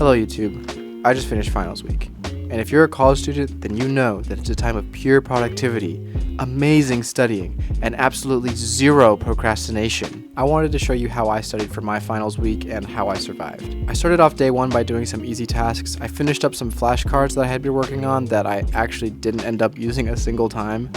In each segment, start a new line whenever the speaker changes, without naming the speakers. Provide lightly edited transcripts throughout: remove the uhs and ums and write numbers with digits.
Hello YouTube, I just finished finals week, and if you're a college student, then you know that it's a time of pure productivity, amazing studying, and absolutely zero procrastination. I wanted to show you how I studied for my finals week and how I survived. I started off day one by doing some easy tasks. I finished up some flashcards that I had been working on that I actually didn't end up using a single time.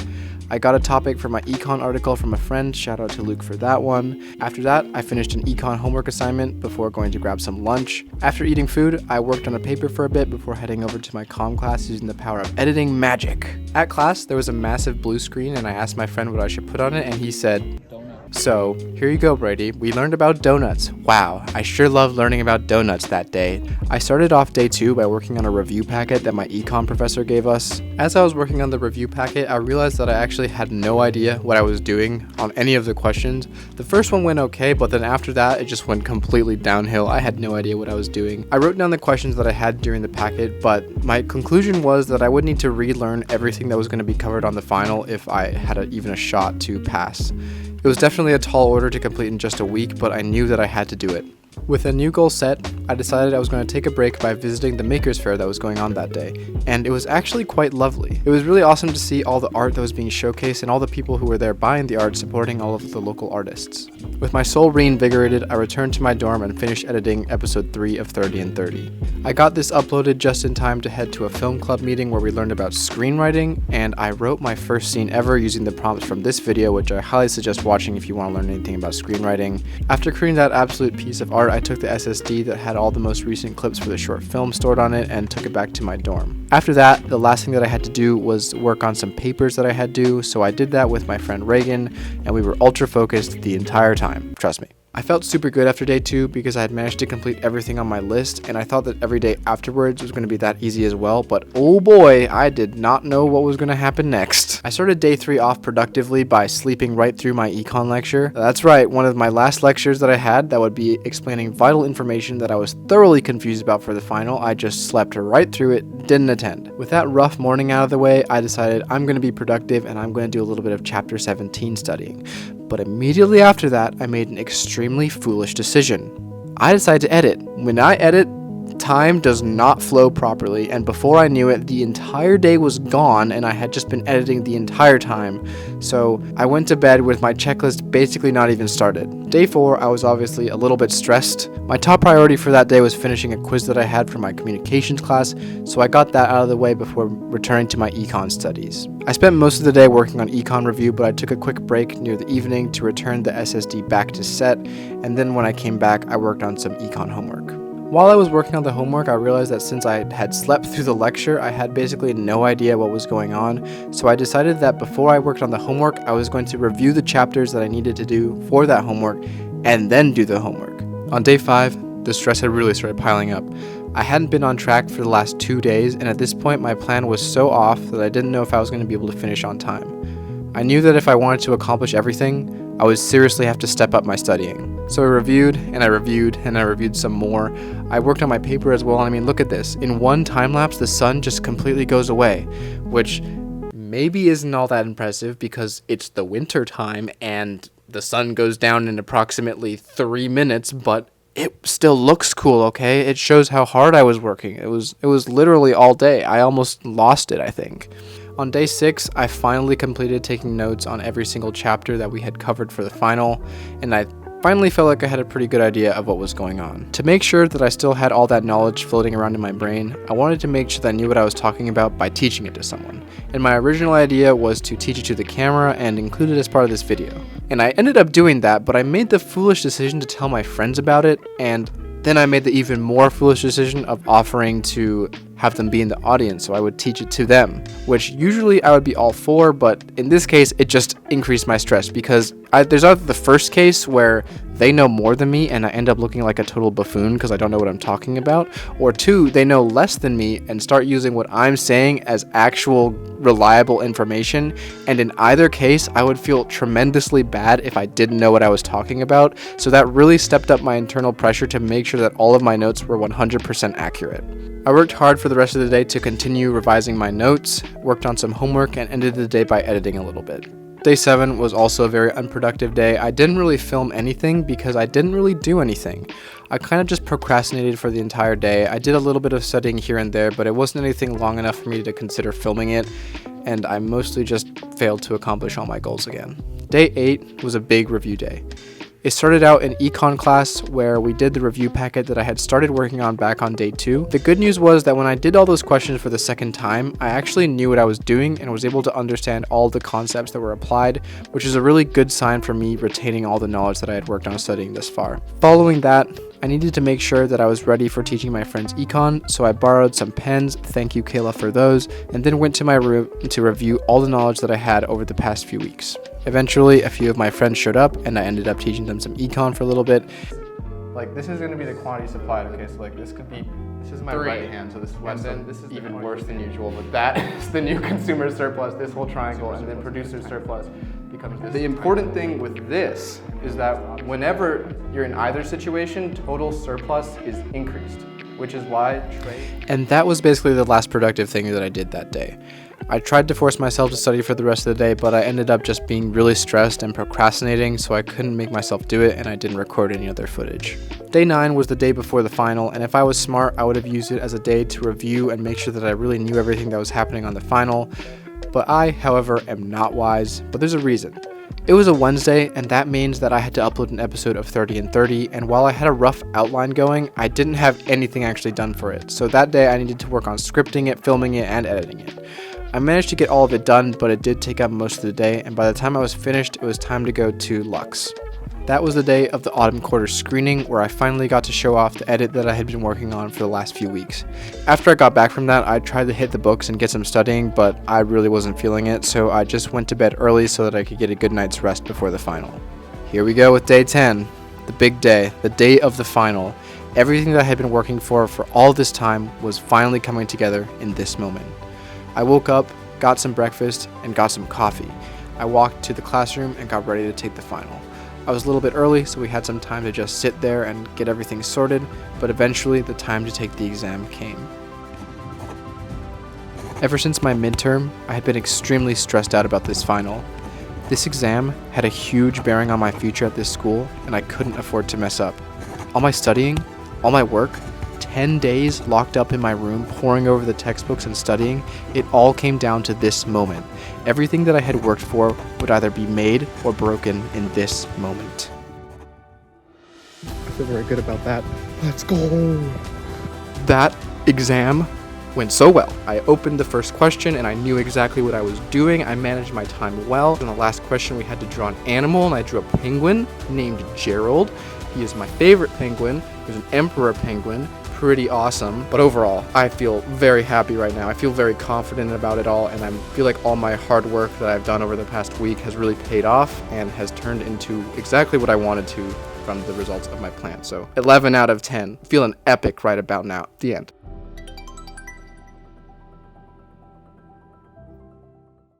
I got a topic for my ECON article from a friend, shout out to Luke for that one. After that, I finished an ECON homework assignment before going to grab some lunch. After eating food, I worked on a paper for a bit before heading over to my comm class using the power of editing magic. At class, there was a massive blue screen and I asked my friend what I should put on it and he said, "So, here you go, Brady. We learned about donuts. Wow, I sure loved learning about donuts that day." I started off day 2 by working on a review packet that my econ professor gave us. As I was working on the review packet, I realized that I actually had no idea what I was doing on any of the questions. The first one went okay, but then after that, it just went completely downhill. I had no idea what I was doing. I wrote down the questions that I had during the packet, but my conclusion was that I would need to relearn everything that was going to be covered on the final if I had even a shot to pass. It was definitely a tall order to complete in just a week, but I knew that I had to do it. With a new goal set, I decided I was going to take a break by visiting the Makers Fair that was going on that day, and it was actually quite lovely. It was really awesome to see all the art that was being showcased and all the people who were there buying the art supporting all of the local artists. With my soul reinvigorated, I returned to my dorm and finished editing episode 3 of 30 and 30. I got this uploaded just in time to head to a film club meeting where we learned about screenwriting, and I wrote my first scene ever using the prompts from this video, which I highly suggest watching if you want to learn anything about screenwriting. After creating that absolute piece of art, I took the SSD that had all the most recent clips for the short film stored on it and took it back to my dorm. After that, the last thing that I had to do was work on some papers that I had due, so I did that with my friend Reagan, and we were ultra focused the entire time, trust me. I felt super good after day 2 because I had managed to complete everything on my list, and I thought that every day afterwards was going to be that easy as well, but oh boy, I did not know what was going to happen next. I started day 3 off productively by sleeping right through my econ lecture. That's right, one of my last lectures that I had that would be explaining vital information that I was thoroughly confused about for the final. I just slept right through it, didn't attend. With that rough morning out of the way, I decided I'm going to be productive and I'm going to do a little bit of chapter 17 studying. But immediately after that, I made an extremely foolish decision. I decided to edit. When I edit, time does not flow properly, and before I knew it, the entire day was gone and I had just been editing the entire time. So I went to bed with my checklist basically not even started. Day 4, I was obviously a little bit stressed. My top priority for that day was finishing a quiz that I had for my communications class, so I got that out of the way before returning to my econ studies. I spent most of the day working on econ review, but I took a quick break near the evening to return the SSD back to set, and then when I came back, I worked on some econ homework. While I was working on the homework, I realized that since I had slept through the lecture, I had basically no idea what was going on, so I decided that before I worked on the homework, I was going to review the chapters that I needed to do for that homework, and then do the homework. On day 5, the stress had really started piling up. I hadn't been on track for the last 2 days, and at this point my plan was so off that I didn't know if I was going to be able to finish on time. I knew that if I wanted to accomplish everything, I would seriously have to step up my studying. So I reviewed, and I reviewed, and I reviewed some more. I worked on my paper as well, and I mean, look at this. In one time lapse, the sun just completely goes away, which maybe isn't all that impressive because it's the winter time and the sun goes down in approximately 3 minutes, but it still looks cool, okay? It shows how hard I was working. It was literally all day. I almost lost it, I think. On day 6, I finally completed taking notes on every single chapter that we had covered for the final, and I finally felt like I had a pretty good idea of what was going on. To make sure that I still had all that knowledge floating around in my brain, I wanted to make sure that I knew what I was talking about by teaching it to someone. And my original idea was to teach it to the camera and include it as part of this video. And I ended up doing that, but I made the foolish decision to tell my friends about it, and then I made the even more foolish decision of offering to have them be in the audience so I would teach it to them, which usually I would be all for, but in this case it just increased my stress because there's either the first case where they know more than me and I end up looking like a total buffoon because I don't know what I'm talking about, or 2, they know less than me and start using what I'm saying as actual reliable information, and in either case I would feel tremendously bad if I didn't know what I was talking about, so that really stepped up my internal pressure to make sure that all of my notes were 100% accurate. I worked hard for the rest of the day to continue revising my notes, worked on some homework, and ended the day by editing a little bit. Day 7 was also a very unproductive day. I didn't really film anything because I didn't really do anything. I kind of just procrastinated for the entire day. I did a little bit of studying here and there, but it wasn't anything long enough for me to consider filming it, and I mostly just failed to accomplish all my goals again. Day 8 was a big review day. It started out in ECON class where we did the review packet that I had started working on back on day 2. The good news was that when I did all those questions for the second time, I actually knew what I was doing and was able to understand all the concepts that were applied, which is a really good sign for me retaining all the knowledge that I had worked on studying this far. Following that, I needed to make sure that I was ready for teaching my friends econ, so I borrowed some pens, thank you Kayla for those, and then went to my room to review all the knowledge that I had over the past few weeks. Eventually, a few of my friends showed up and I ended up teaching them some econ for a little bit. Like, this is going to be the quantity supplied, okay, so like this is my right hand, so this is why this is even worse than usual, but that is the new consumer surplus, this whole triangle, and then producer surplus becomes this. The important thing with this is that whenever you're in either situation, total surplus is increased, which is why trade. And that was basically the last productive thing that I did that day. I tried to force myself to study for the rest of the day, but I ended up just being really stressed and procrastinating, so I couldn't make myself do it, and I didn't record any other footage. Day 9 was the day before the final, and if I was smart, I would have used it as a day to review and make sure that I really knew everything that was happening on the final. But I, however, am not wise, but there's a reason. It was a Wednesday, and that means that I had to upload an episode of 30 and 30, and while I had a rough outline going, I didn't have anything actually done for it. So that day I needed to work on scripting it, filming it, and editing it. I managed to get all of it done, but it did take up most of the day, and by the time I was finished, it was time to go to Lux. That was the day of the autumn quarter screening where I finally got to show off the edit that I had been working on for the last few weeks. After I got back from that, I tried to hit the books and get some studying, but I really wasn't feeling it, so I just went to bed early so that I could get a good night's rest before the final. Here we go with day 10, the big day, the day of the final. Everything that I had been working for all this time was finally coming together in this moment. I woke up, got some breakfast, and got some coffee. I walked to the classroom and got ready to take the final. I was a little bit early, so we had some time to just sit there and get everything sorted, but eventually the time to take the exam came. Ever since my midterm, I had been extremely stressed out about this final. This exam had a huge bearing on my future at this school, and I couldn't afford to mess up. All my studying, all my work, 10 days locked up in my room, poring over the textbooks and studying, it all came down to this moment. Everything that I had worked for would either be made or broken in this moment. I feel very good about that. Let's go! That exam went so well. I opened the first question and I knew exactly what I was doing. I managed my time well. In the last question we had to draw an animal, and I drew a penguin named Gerald. He is my favorite penguin. He was an emperor penguin. Pretty awesome. But overall, I feel very happy right now. I feel very confident about it all, and I feel like all my hard work that I've done over the past week has really paid off and has turned into exactly what I wanted to from the results of my plan. So 11 out of 10. Feeling epic right about now. The end.